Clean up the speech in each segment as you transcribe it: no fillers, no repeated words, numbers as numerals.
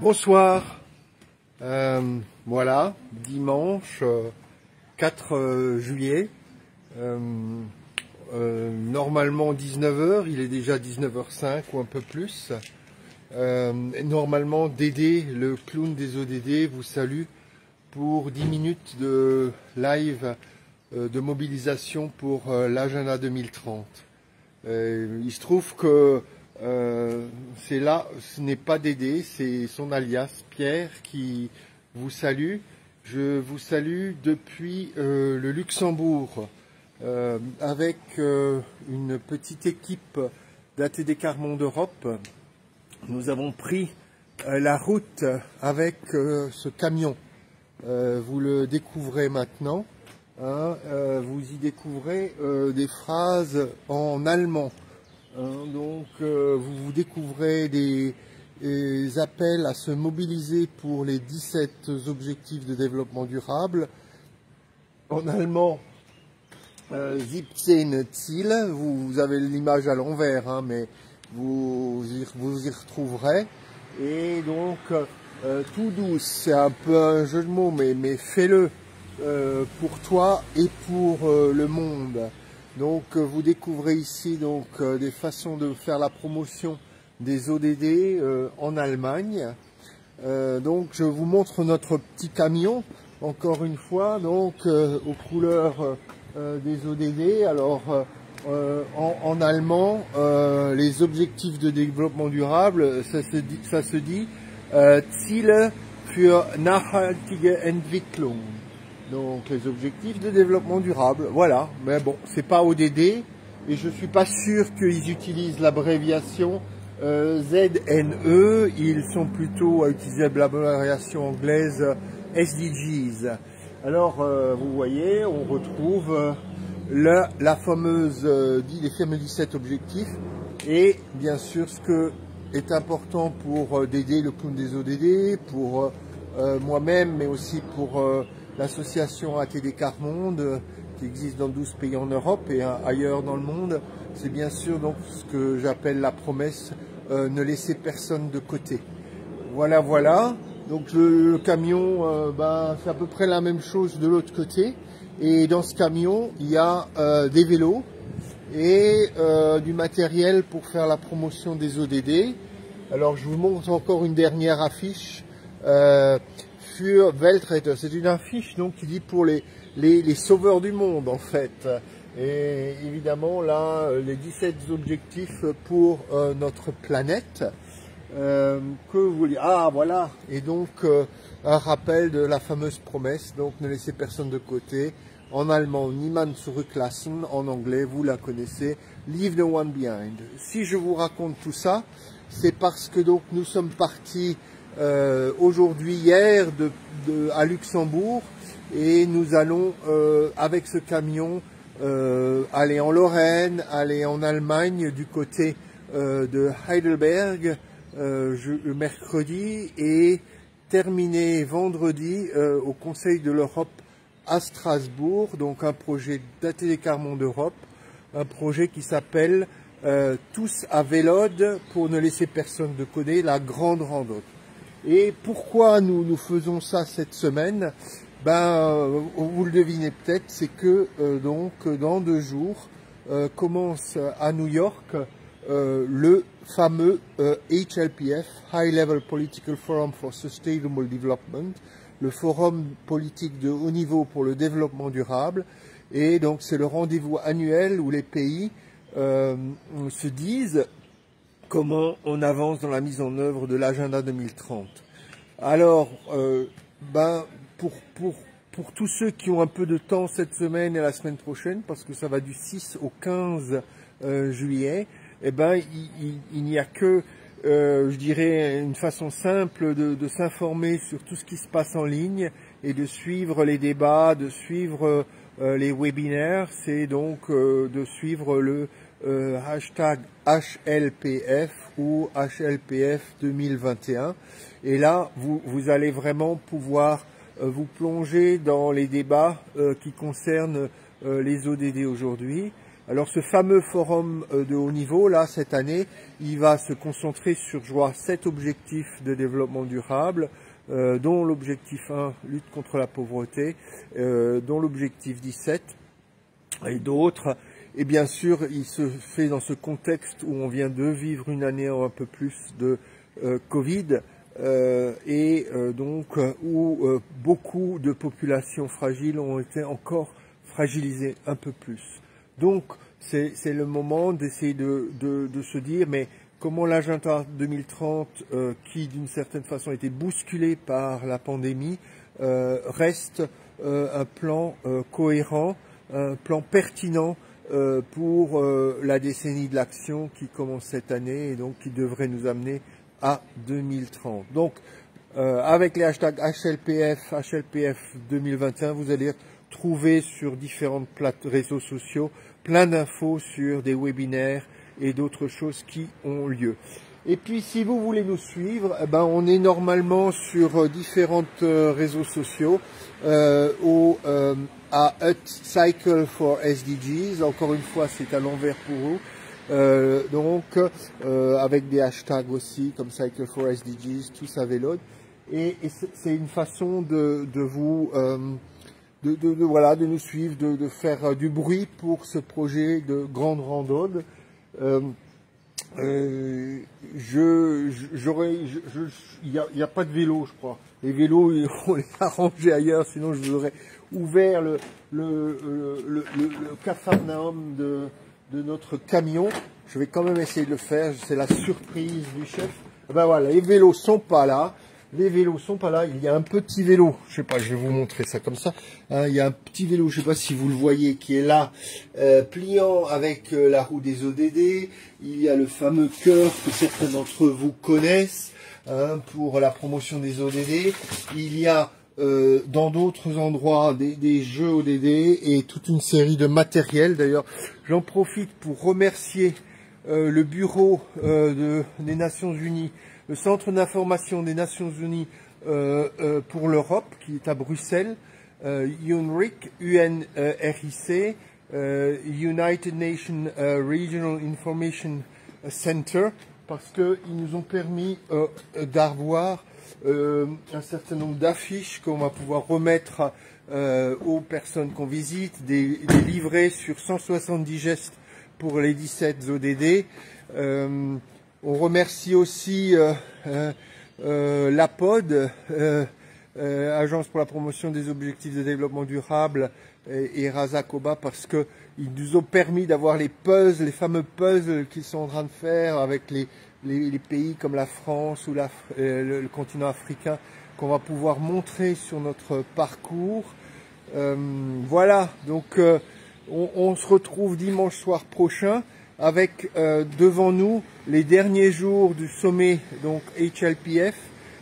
Bonsoir, voilà, dimanche 4 juillet, normalement 19 h, il est déjà 19 h 05 ou un peu plus. Normalement Dédé, le clown des ODD, vous salue pour 10 minutes de live de mobilisation pour l'agenda 2030. Il se trouve que c'est là, ce n'est pas Dédé, c'est son alias Pierre qui vous salue. Je vous salue depuis le Luxembourg avec une petite équipe d'ATD Quart Monde Europe. Nous avons pris la route avec ce camion. Vous le découvrez maintenant. Vous y découvrez des phrases en allemand. Donc vous découvrez des appels à se mobiliser pour les 17 objectifs de développement durable. En allemand, 17 Ziele, vous avez l'image à l'envers, mais vous y retrouverez. Et donc, tout douce, c'est un peu un jeu de mots, mais fais-le pour toi et pour le monde. Donc vous découvrez ici donc des façons de faire la promotion des ODD en Allemagne. Donc je vous montre notre petit camion, encore une fois, donc aux couleurs des ODD. Alors en allemand, les objectifs de développement durable, ça se dit Ziele für nachhaltige Entwicklung. Donc les objectifs de développement durable, voilà. Mais bon, c'est pas ODD et je suis pas sûr qu'ils utilisent l'abréviation ZNE. Ils sont plutôt à utiliser l'abréviation anglaise SDGs. Alors vous voyez, on retrouve les fameux 17 objectifs et bien sûr ce que est important pour Dédé, le clown des ODD, pour moi-même, mais aussi pour l'association ATD Quart Monde qui existe dans 12 pays en Europe et ailleurs dans le monde, c'est bien sûr donc ce que j'appelle la promesse ne laisser personne de côté. Voilà, voilà. Donc le camion, c'est à peu près la même chose de l'autre côté. Et dans ce camion, il y a des vélos et du matériel pour faire la promotion des ODD. Alors je vous montre encore une dernière affiche. Für Weltretter, c'est une affiche donc qui dit pour les sauveurs du monde en fait. Et évidemment là, les 17 objectifs pour notre planète. Que vous voulez. Ah voilà. Et donc un rappel de la fameuse promesse, donc ne laissez personne de côté. En allemand, niemand zurücklassen. En anglais, vous la connaissez, leave no one behind. Si je vous raconte tout ça, c'est parce que donc nous sommes partis aujourd'hui, hier, à Luxembourg, et nous allons avec ce camion aller en Lorraine, aller en Allemagne du côté de Heidelberg mercredi et terminer vendredi au Conseil de l'Europe à Strasbourg, donc un projet d'ATD Quart Monde Europe, un projet qui s'appelle Tous à Vélode pour ne laisser personne de côté, la grande randonnée. Et pourquoi nous faisons ça cette semaine? Vous le devinez peut-être, c'est que donc dans 2 jours commence à New York le fameux HLPF, High Level Political Forum for Sustainable Development, le forum politique de haut niveau pour le développement durable. Et donc c'est le rendez-vous annuel où les pays se disent comment on avance dans la mise en œuvre de l'agenda 2030. Alors, pour tous ceux qui ont un peu de temps cette semaine et la semaine prochaine, parce que ça va du 6 au 15 juillet, il n'y a que, je dirais, une façon simple de s'informer sur tout ce qui se passe en ligne et de suivre les débats, de suivre les webinaires, c'est donc de suivre le hashtag HLPF ou HLPF 2021. Et là, vous allez vraiment pouvoir vous plonger dans les débats qui concernent les ODD aujourd'hui. Alors ce fameux forum de haut niveau, là, cette année, il va se concentrer sur, je vois, 7 objectifs de développement durable, dont l'objectif 1, lutte contre la pauvreté, dont l'objectif 17 et d'autres. Et bien sûr, il se fait dans ce contexte où on vient de vivre une année un peu plus de Covid, donc où beaucoup de populations fragiles ont été encore fragilisées un peu plus. Donc, c'est le moment d'essayer de se dire, mais comment l'agenda 2030, qui d'une certaine façon a été bousculé par la pandémie, reste un plan cohérent, un plan pertinent pour la décennie de l'action qui commence cette année et donc qui devrait nous amener à 2030. Donc, avec les hashtags HLPF 2021, vous allez trouver sur différents réseaux sociaux plein d'infos sur des webinaires et d'autres choses qui ont lieu. Et puis, si vous voulez nous suivre, on est normalement sur différents réseaux sociaux à Cycle for SDGs. Encore une fois, c'est à l'envers pour vous. Avec des hashtags aussi, comme Cycle for SDGs, tous à vélo. Et c'est une façon de vous... voilà, de nous suivre, de faire du bruit pour ce projet de grande randonnée. Il n'y a pas de vélo, je crois. Les vélos, on les a rangés ailleurs, sinon je vous aurais ouvert le capharnaüm de notre camion. Je vais quand même essayer de le faire, c'est la surprise du chef. Voilà, les vélos sont pas là. Les vélos sont pas là. Il y a un petit vélo, je sais pas, je vais vous montrer ça comme ça. Il y a un petit vélo, je sais pas si vous le voyez, qui est là, pliant avec la roue des ODD. Il y a le fameux cœur que certains d'entre vous connaissent pour la promotion des ODD. Il y a dans d'autres endroits des jeux ODD et toute une série de matériel. D'ailleurs, j'en profite pour remercier le bureau des Nations Unies, le Centre d'information des Nations Unies pour l'Europe, qui est à Bruxelles, UNRIC, UNRIC, United Nations Regional Information Center, parce qu'ils nous ont permis d'avoir un certain nombre d'affiches qu'on va pouvoir remettre aux personnes qu'on visite, des livrets sur 170 gestes pour les 17 ODD. On remercie aussi l'APOD, Agence pour la promotion des objectifs de développement durable, et Rasa Koba, parce qu'ils nous ont permis d'avoir les puzzles, les fameux puzzles qu'ils sont en train de faire avec les pays comme la France ou le continent africain, qu'on va pouvoir montrer sur notre parcours. Voilà, donc on se retrouve dimanche soir prochain avec devant nous les derniers jours du sommet, donc HLPF,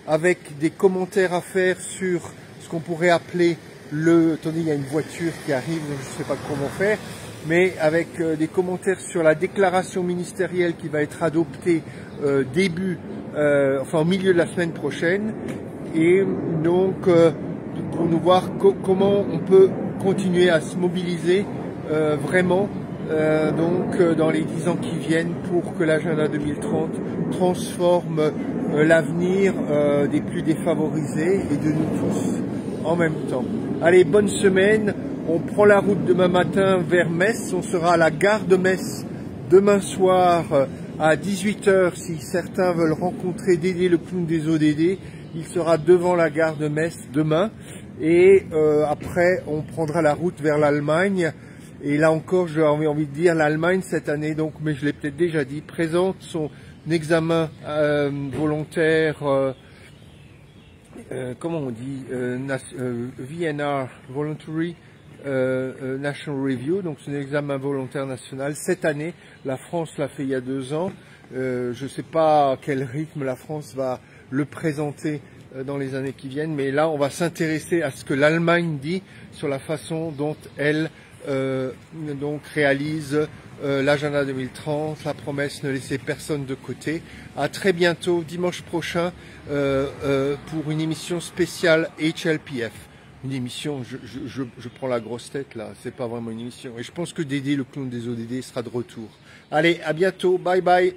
avec des commentaires à faire sur ce qu'on pourrait appeler attendez, il y a une voiture qui arrive, donc je ne sais pas comment faire, mais avec des commentaires sur la déclaration ministérielle qui va être adoptée au milieu de la semaine prochaine, et donc pour nous voir comment on peut continuer à se mobiliser vraiment dans les 10 ans qui viennent pour que l'agenda 2030 transforme l'avenir des plus défavorisés et de nous tous en même temps. Allez, bonne semaine, on prend la route demain matin vers Metz, on sera à la gare de Metz demain soir à 18 h si certains veulent rencontrer Dédé le clown des ODD, il sera devant la gare de Metz demain, et après on prendra la route vers l'Allemagne. Et là encore, j'ai envie de dire, l'Allemagne cette année, donc, mais je l'ai peut-être déjà dit, présente son examen volontaire, comment on dit, VNR, Voluntary National Review, donc c'est un examen volontaire national. Cette année, la France l'a fait il y a 2 ans. Je ne sais pas à quel rythme la France va le présenter dans les années qui viennent, mais là, on va s'intéresser à ce que l'Allemagne dit sur la façon dont elle donc réalise l'agenda 2030, la promesse ne laisser personne de côté. À très bientôt, dimanche prochain, pour une émission spéciale HLPF. Une émission, je prends la grosse tête là, c'est pas vraiment une émission. Et je pense que Dédé, le clown des ODD, sera de retour. Allez, à bientôt, bye bye.